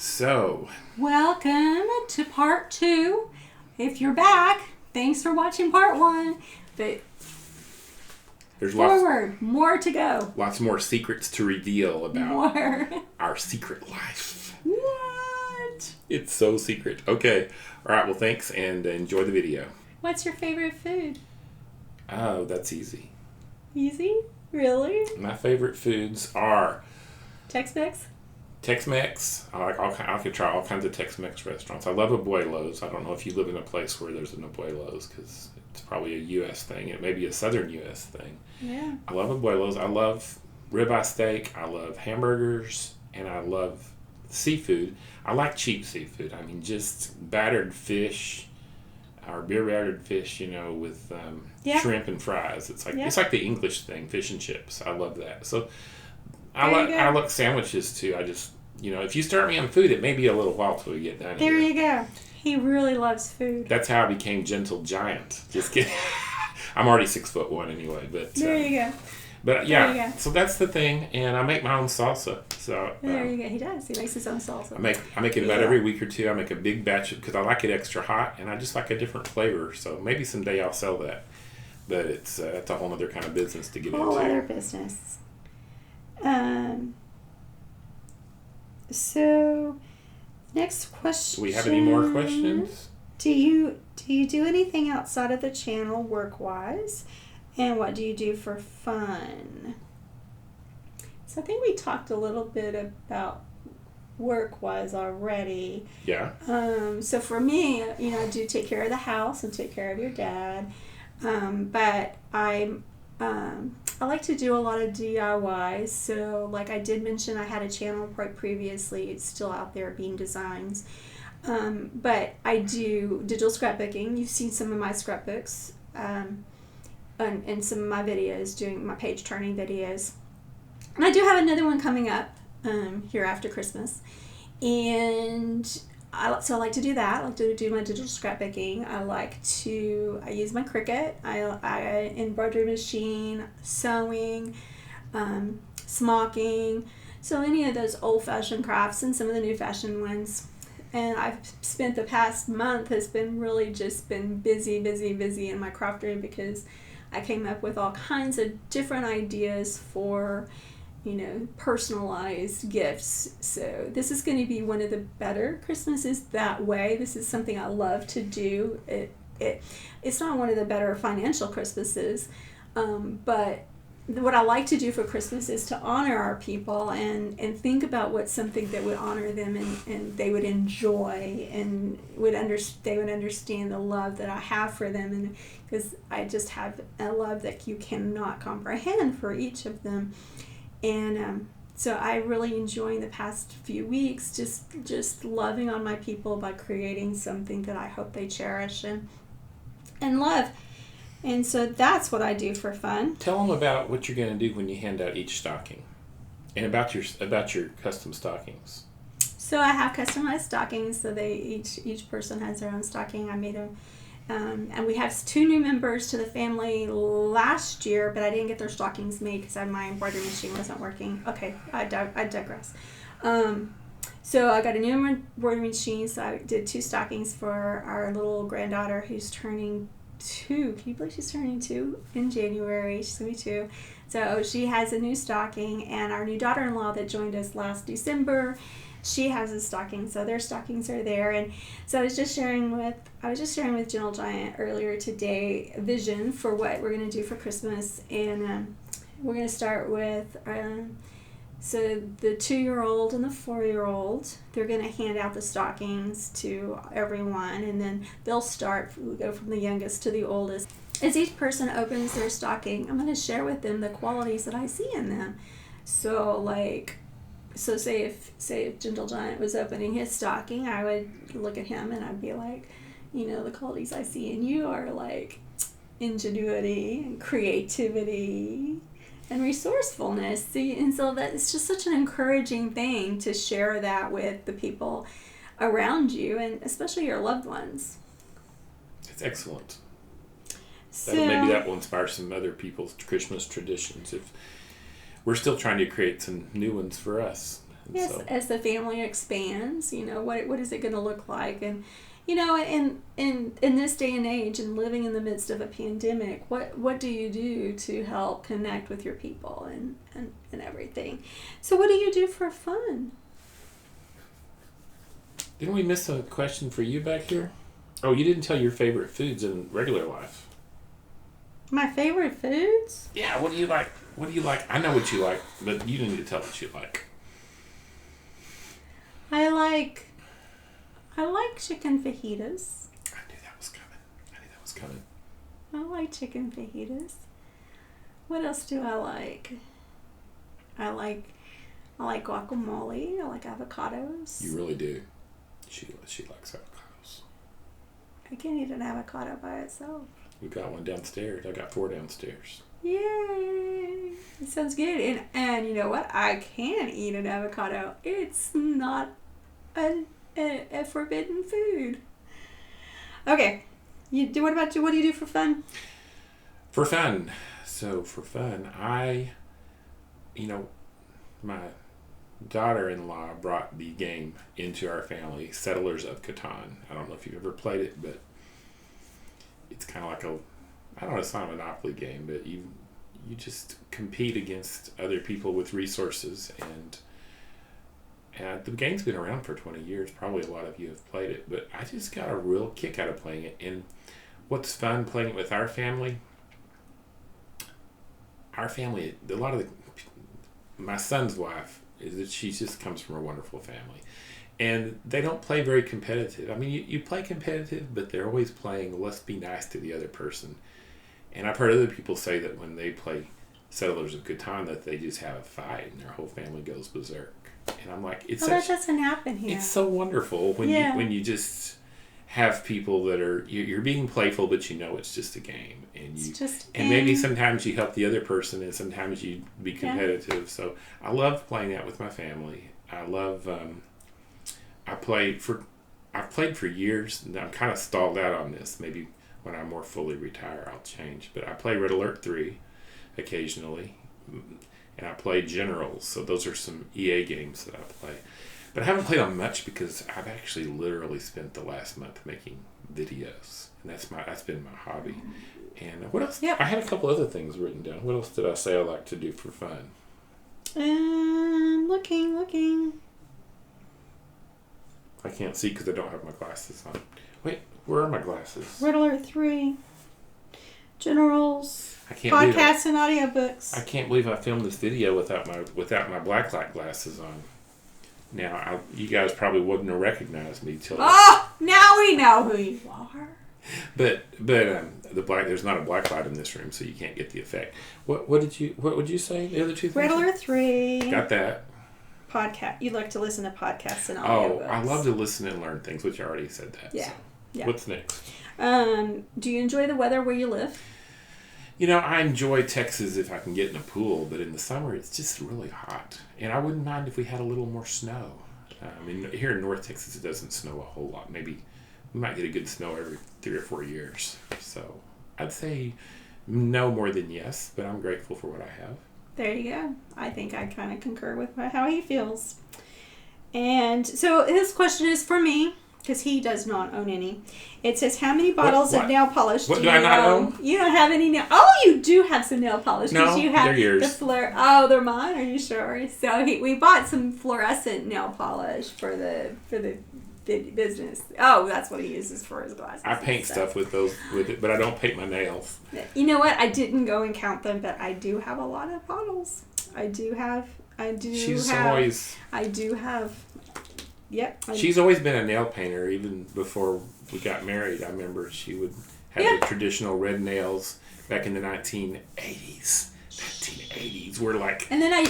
So, welcome to part 2. If you're back, thanks for watching part 1. But there's more to go. Lots more secrets to reveal about our secret life. What? It's so secret. Okay. All right. Well, thanks and enjoy the video. What's your favorite food? Oh, that's easy. Easy? Really? My favorite foods are Tex-Mex? Tex-Mex. I could try all kinds of Tex-Mex restaurants. I love abuelos. I don't know if you live in a place where there's an abuelos because it's probably a U.S. thing. It may be a southern U.S. thing. Yeah. I love abuelos. I love ribeye steak. I love hamburgers. And I love seafood. I like cheap seafood. I mean, just battered fish or beer battered fish, with shrimp and fries. It's like the English thing, fish and chips. I love that. So I like sandwiches too. I just, if you start me on food, it may be a little while till we get done. There you go. He really loves food. That's how I became gentle giant. Just kidding. I'm already 6'1" anyway, but there you go. But yeah, so that's the thing, and I make my own salsa. So there you go. He does. He makes his own salsa. I make it about every week or two. I make a big batch because I like it extra hot, and I just like a different flavor. So maybe someday I'll sell that, but it's a whole other kind of business to get into. Whole other business. So, next question. Do we have any more questions? Do you do anything outside of the channel work-wise? And what do you do for fun? So I think we talked a little bit about work-wise already. Yeah. So for me, I do take care of the house and take care of your dad. But I like to do a lot of DIYs. So like I did mention, I had a channel previously. It's still out there, Bean Designs. But I do digital scrapbooking. You've seen some of my scrapbooks. And some of my videos, doing my page turning videos. And I do have another one coming up here after Christmas. And I like to do that. I like to do my digital scrapbooking. I use my Cricut. I embroidery machine, sewing, smocking. So any of those old-fashioned crafts and some of the new-fashioned ones. And I've spent the past month has been really just been busy in my craft room because I came up with all kinds of different ideas for, personalized gifts. So this is going to be one of the better Christmases that way. This is something I love to do. It's not one of the better financial Christmases, but what I like to do for Christmas is to honor our people and think about what's something that would honor them and they would enjoy and they would understand the love that I have for them, and because I just have a love that you cannot comprehend for each of them. And so I really enjoying the past few weeks just loving on my people by creating something that I hope they cherish and love. And so that's what I do for fun. Tell them about what you're going to do when you hand out each stocking, and about your custom stockings. So I have customized stockings. So each person has their own stocking. I made them, and we have 2 new members to the family last year, but I didn't get their stockings made because my embroidery machine wasn't working. Okay, I digress. So I got a new embroidery machine. So I did 2 stockings for our little granddaughter who's turning 2. Can you believe she's turning 2 in January? She's going to be 2. So she has a new stocking, and our new daughter-in-law that joined us last December, she has a stocking. So their stockings are there. And so I was just sharing with Gentle Giant earlier today a vision for what we're going to do for Christmas. And we're going to start with so the 2-year-old and the 4-year-old, they're going to hand out the stockings to everyone, and then we'll go from the youngest to the oldest. As each person opens their stocking, I'm going to share with them the qualities that I see in them. So say if Gentle Giant was opening his stocking, I would look at him and I'd be like, the qualities I see in you are like ingenuity and creativity and resourcefulness. See, and so that it's just such an encouraging thing to share that with the people around you, and especially your loved ones. It's excellent. Maybe that will inspire some other people's Christmas traditions. If we're still trying to create some new ones for us. And Yes, so, as the family expands, what is it going to look like? And, in this day and age and living in the midst of a pandemic, what do you do to help connect with your people and everything? So what do you do for fun? didn't we miss a question for you back here? Oh, you didn't tell your favorite foods in regular life. My favorite foods? Yeah, what do you like? What do you like? I know what you like, but you need to tell what you like. I like chicken fajitas. I knew that was coming. I like chicken fajitas. What else do I like? I like guacamole. I like avocados. You really do. She likes avocados. I can't eat an avocado by itself. We've got one downstairs. I got 4 downstairs. Yay! It sounds good. And you know what? I can eat an avocado. It's not a forbidden food. Okay. What do you do for fun? For fun. So for fun, my daughter-in-law brought the game into our family, Settlers of Catan. I don't know if you've ever played it, but it's kind of like I don't know, it's not a Monopoly game, but you just compete against other people with resources, and the game's been around for 20 years. Probably a lot of you have played it, but I just got a real kick out of playing it. And what's fun playing it with our family, a lot of my son's wife, is that she just comes from a wonderful family. And they don't play very competitive. I mean, you play competitive, but they're always playing, let's be nice to the other person. And I've heard other people say that when they play Settlers of Catan, that they just have a fight and their whole family goes berserk. And I'm like, that doesn't happen here. It's so wonderful when you just have people that are, you're being playful, but it's just a game. And maybe sometimes you help the other person, and sometimes you be competitive. Yeah. So I love playing that with my family. I love, I've played for years, and I'm kind of stalled out on this. Maybe when I more fully retire, I'll change. But I play Red Alert 3 occasionally, and I play Generals. So those are some EA games that I play. But I haven't played on much because I've actually literally spent the last month making videos, and that's been my hobby. And what else? Yep. I had a couple other things written down. What else did I say I like to do for fun? Looking. I can't see because I don't have my glasses on. Wait, where are my glasses? Red Alert 3. Generals. Podcasts and audiobooks. I can't believe I filmed this video without my Blacklight glasses on. Now, you guys probably wouldn't have recognized me till. Oh, now we know who you are. But there's not a blacklight in this room, so you can't get the effect. What would you say? The other two things? Red Alert 3. Got that. Podcast. You like to listen to podcasts and audiobooks. Oh, I love to listen and learn things, which I already said that. Yeah. So. Yeah. What's next? Do you enjoy the weather where you live? I enjoy Texas if I can get in a pool, but in the summer it's just really hot. And I wouldn't mind if we had a little more snow. Here in North Texas it doesn't snow a whole lot. Maybe we might get a good snow every 3 or 4 years. So I'd say no more than yes, but I'm grateful for what I have. There you go. I think I kind of concur with how he feels. And so his question is for me, because he does not own any. It says, how many bottles of nail polish do you I not own? You don't have any nail... Oh, you do have some nail polish. No, you have they're yours. They're mine? Are you sure? So we bought some fluorescent nail polish for the business. Oh, that's what he uses for his glasses. I paint stuff with it, but I don't paint my nails. You know what? I didn't go and count them, but I do have a lot of bottles. Yep. She's always been a nail painter, even before we got married. I remember she would have the traditional red nails back in the 1980s. 1980s. We're like... And then I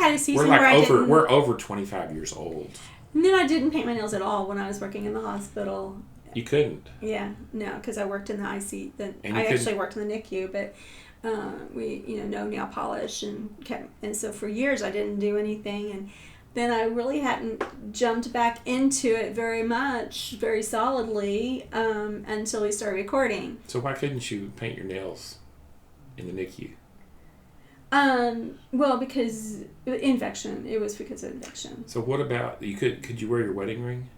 had a season where we're over 25 years old. And then I didn't paint my nails at all when I was working in the hospital. You couldn't? Yeah, no, because I worked in the IC. I actually worked in the NICU, but we, no nail polish, and so for years I didn't do anything, and then I really hadn't jumped back into it very solidly, until we started recording. So why couldn't you paint your nails in the NICU? Well, because infection. It was because of infection. So what about, could you wear your wedding ring?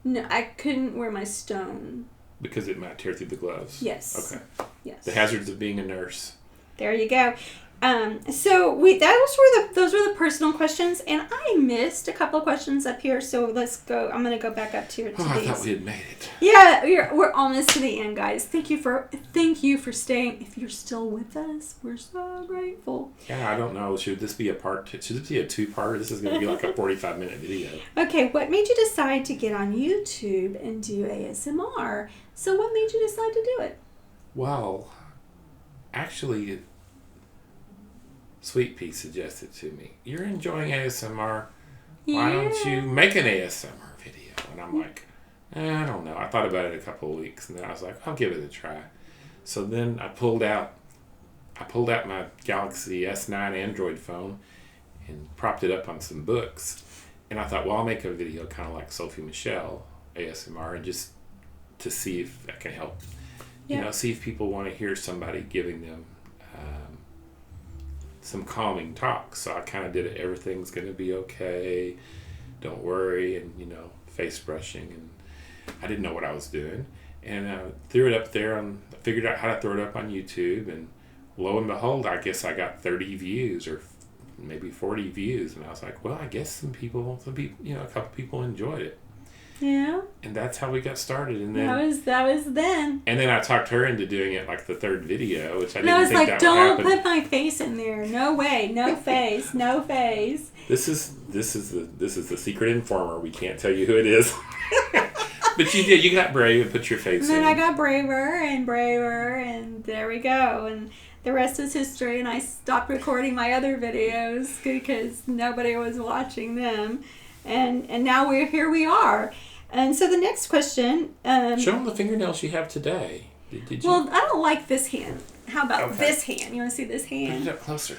No, I couldn't wear my stone. Because it might tear through the gloves? Yes. Okay. Yes. The hazards of being a nurse. There you go. So those were the personal questions, and I missed a couple of questions up here. So let's go. I'm going to go back up to I these. thought we had made it. Yeah, we're almost to the end, guys. Thank you for staying. If you're still with us, we're so grateful. Yeah, I don't know. Should this be a part? Should this be a two-parter? This is going to be like a 45-minute video. Okay, what made you decide to get on YouTube and do ASMR? So what made you decide to do it? Well, actually, Sweet Pea suggested to me, you're enjoying ASMR. Why don't you make an ASMR video? And I'm like, I don't know. I thought about it a couple of weeks, and then I was like, I'll give it a try. So then I pulled out my Galaxy S9 Android phone and propped it up on some books. And I thought, well, I'll make a video kind of like Sophie Michelle ASMR, and just to see if that can help. See if people want to hear somebody giving them some calming talk. So I kind of did it. Everything's going to be okay. Don't worry. And, face brushing. And I didn't know what I was doing. And I threw it up there. I figured out how to throw it up on YouTube. And lo and behold, I guess I got 30 views or maybe 40 views. And I was like, well, I guess some people, a couple people enjoyed it. Yeah. And that's how we got started. And then that was then. And then I talked her into doing it like the third video, which I didn't I was think like, that don't would happen. put my face in there. No way. No face. No face. This is the secret informer. We can't tell you who it is. But you did. You got brave and put your face in. And then I got braver, and there we go. And the rest is history. And I stopped recording my other videos because nobody was watching them. And now here we are. And so the next question... show them the fingernails you have today. Did you? Well, I don't like this hand. How about this hand? You want to see this hand? Put it up closer.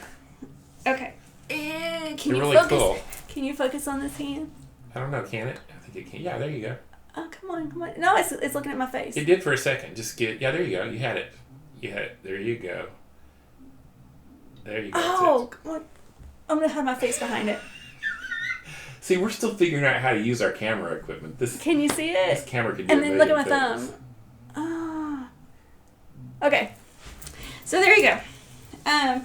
Okay. Can They're you really focus? cool. Can you focus on this hand? I don't know. Can it? I think it can. Yeah, there you go. Oh, come on. No, it's looking at my face. It did for a second. Yeah, there you go. You had it. There you go. There you go. Oh, come on. I'm going to have my face behind it. See, we're still figuring out how to use our camera equipment. Can you see it? This camera can do And then look at my things. thumb. Ah. Okay. So there you go.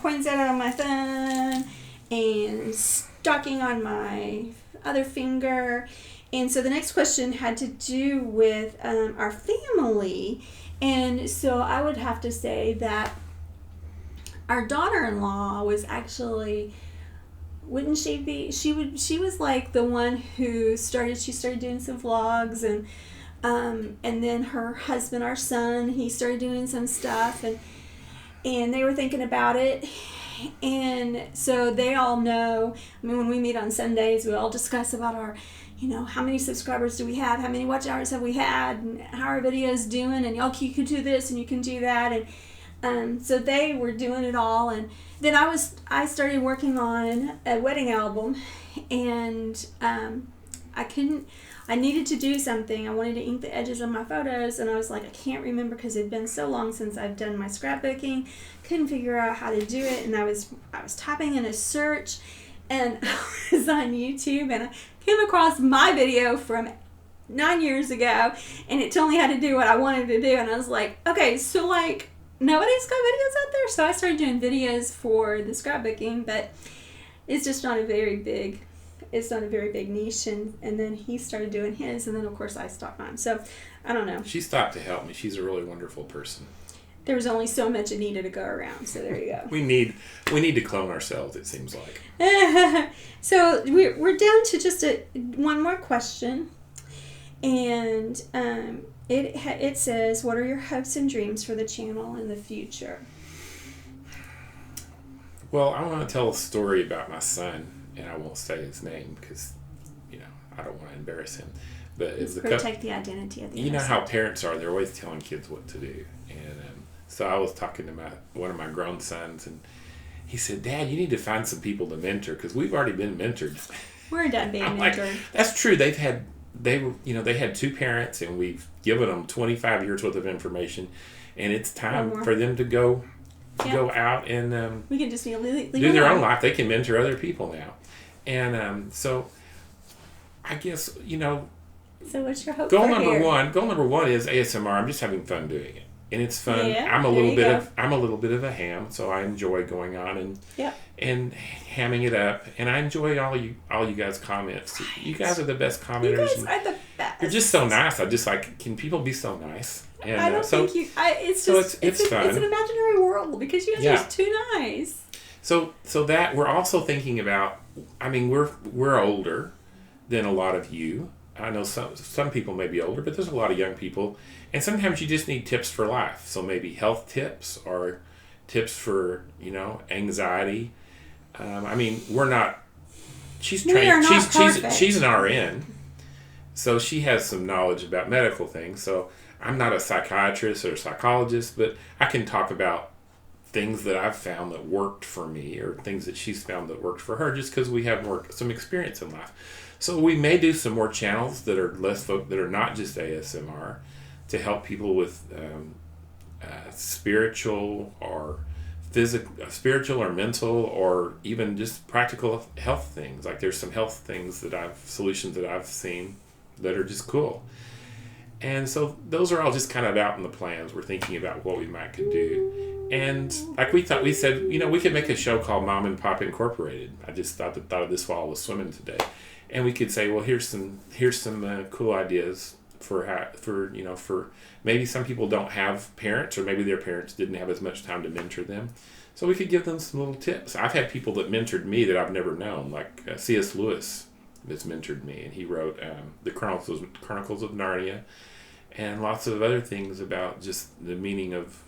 Poinsettia on my thumb and stocking on my other finger. And so the next question had to do with our family. And so I would have to say that our daughter-in-law was actually... Wouldn't she be? She was like the one who started doing some vlogs, and then her husband, our son, he started doing some stuff, and they were thinking about it, and so they all know. I mean, when we meet on Sundays, we all discuss about our, how many subscribers do we have, how many watch hours have we had, and how our video's doing, and you can do this and you can do that, and so they were doing it all, and then I started working on a wedding album, and I needed to do something. I wanted to ink the edges of my photos, and I was like, I can't remember because it'd been so long since I've done my scrapbooking. Couldn't figure out how to do it, and I was typing in a search, and I was on YouTube, and I came across my video from 9 years ago, and it told me how to do what I wanted to do, and I was like, okay, so nobody's got videos out there, so I started doing videos for the scrapbooking, but it's just not a very big niche, and then he started doing his, and then of course I stopped mine. So I don't know. She stopped to help me. She's a really wonderful person. There was only so much it needed to go around, so there you go. we need to clone ourselves, it seems like. So we're down to just one more question, and it says, what are your hopes and dreams for the channel in the future? Well, I want to tell a story about my son, and I won't say his name because, I don't want to embarrass him. But it's protect the identity of the innocent. You know how parents are; they're always telling kids what to do. And so I was talking to one of my grown sons, and he said, "Dad, you need to find some people to mentor because we've already been mentored." We're done being mentored. Like, that's true. They had two parents, and we've given them 25 years worth of information, and it's time for them to go to go out and we can just leave do their own life. They can mentor other people now. And so I guess, So what's your hope goal for number here? one is ASMR. I'm just having fun doing it. And it's fun. Yeah, I'm a little bit of a ham, so I enjoy going on and hamming it up. And I enjoy all you guys' comments. Right. You guys are the best commenters. You guys are the best. You're just so nice. I just can people be so nice? And I don't think you. It's fun. It's an imaginary world because you guys are just too nice. So that we're also thinking about. I mean, we're older than a lot of you. I know some people may be older, but there's a lot of young people, and sometimes you just need tips for life. So maybe health tips or tips for anxiety. I mean, we're not. She's trained. She's an RN, so she has some knowledge about medical things. So I'm not a psychiatrist or a psychologist, but I can talk about things that I've found that worked for me, or things that she's found that worked for her, just because we have some experience in life. So we may do some more channels that are that are not just ASMR, to help people with spiritual or spiritual or mental, or even just practical health things. Like there's some health things solutions that I've seen that are just cool. And so those are all just kind of out in the plans. We're thinking about what we could do. And like we said, we could make a show called Mom and Pop Incorporated. I just thought of this while I was swimming today. And we could say, well, here's some cool ideas for maybe some people don't have parents, or maybe their parents didn't have as much time to mentor them. So we could give them some little tips. I've had people that mentored me that I've never known, like C.S. Lewis has mentored me, and he wrote the Chronicles of Narnia, and lots of other things about just the meaning of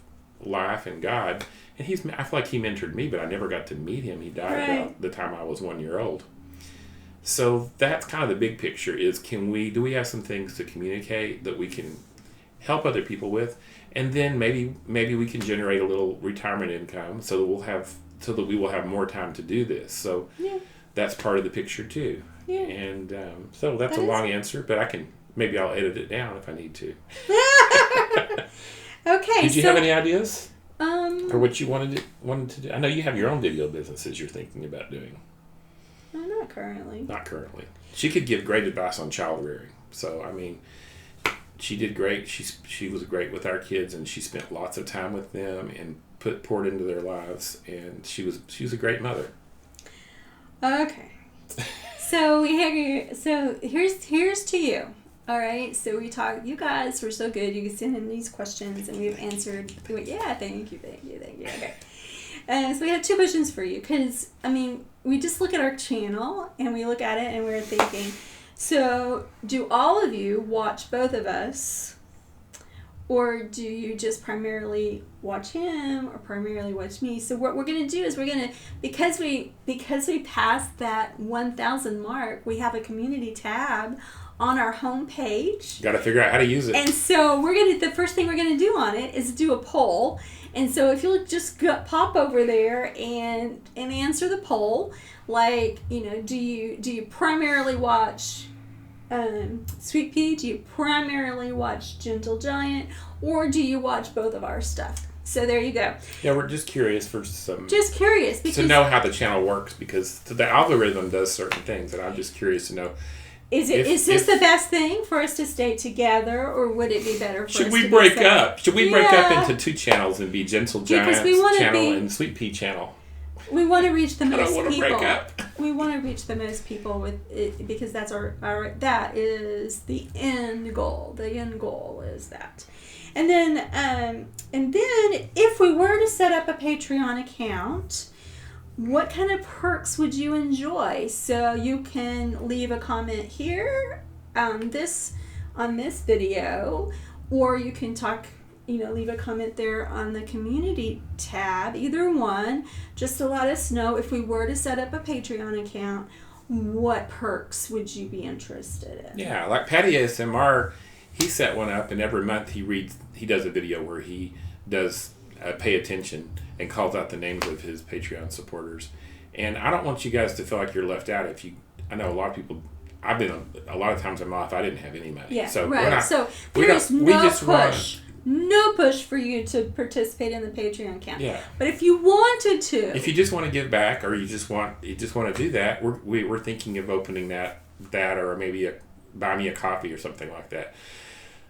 life and God. And I feel like he mentored me, but I never got to meet him. He died about the time I was 1 year old. So that's kind of the big picture, is do we have some things to communicate that we can help other people with, and then maybe we can generate a little retirement income so that we will have more time to do this. So that's part of the picture too. Yeah. And so that's a long answer, but I'll edit it down if I need to. Okay. Did you have any ideas? Or what you wanted to do? I know you have your own video businesses you're thinking about doing. Not currently. Not currently. She could give great advice on child rearing. So, I mean, she did great. She was great with our kids, and she spent lots of time with them and poured into their lives, and she was a great mother. Okay. So here's to you. All right. So we talked. You guys were so good. You could send in these questions, and we've answered. Yeah. Thank you. Okay. So we have two questions for you, because we just look at our channel and we look at it and we're thinking, so do all of you watch both of us, or do you just primarily watch him or primarily watch me? So what we're going to do is because we passed that 1,000 mark, we have a community tab on our homepage. Got to figure out how to use it. And so the first thing we're going to do on it is do a poll. And so if you'll just pop over there and answer the poll, like, do you primarily watch Sweet Pea? Do you primarily watch Gentle Giant? Or do you watch both of our stuff? So there you go. Yeah, we're just curious for some... Just curious. Because to know how the channel works, because the algorithm does certain things, and I'm just curious to know... Is this the best thing for us to stay together, or would it be better for us to Should we break up into two channels and be Gentle Giant's channel and Sweet Pea channel? We want to reach the most people. I don't want to break up. We want to reach the most people with it, because that's that is the end goal. The end goal is that. And then if we were to set up a Patreon account, what kind of perks would you enjoy? So you can leave a comment here on this video, or you can leave a comment there on the community tab, either one, just to let us know, if we were to set up a Patreon account, what perks would you be interested in? Yeah, like Patty ASMR, he set one up, and every month he does a video where he does pay attention and calls out the names of his Patreon supporters. And I don't want you guys to feel like you're left out. I know a lot of people, I've been a lot of times in my life I didn't have any money. Yeah, so right. So there's no push. no push for you to participate in the Patreon camp. Yeah. But if you wanted to, if you just want to give back, or you just want to do that, we're thinking of opening that or maybe buy me a coffee or something like that.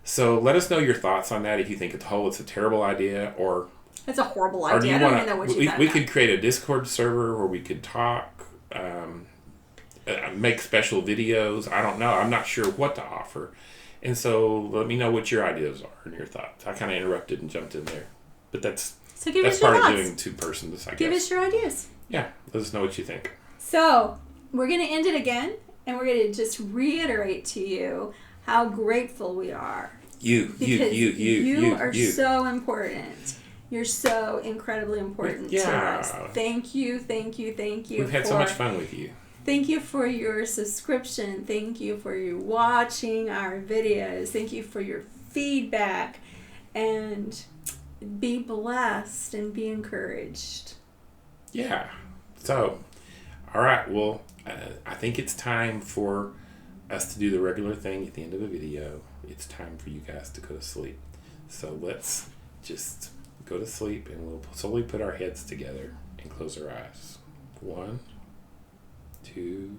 So let us know your thoughts on that. If you think it's a terrible idea, or it's a horrible idea. I don't even know what you thought. We could create a Discord server where we could talk, make special videos. I don't know. I'm not sure what to offer. And so let me know what your ideas are and your thoughts. I kind of interrupted and jumped in there. But that's part of doing two persons, I guess. Give us your ideas. Yeah. Let us know what you think. So we're going to end it again, and we're going to just reiterate to you how grateful we are. You are so important. You're so incredibly important to us. Thank you. We've had so much fun with you. Thank you for your subscription. Thank you for your watching our videos. Thank you for your feedback. And be blessed and be encouraged. Yeah. So, all right. Well, I think it's time for us to do the regular thing at the end of the video. It's time for you guys to go to sleep. So let's just go to sleep, and we'll slowly put our heads together and close our eyes. 1, 2,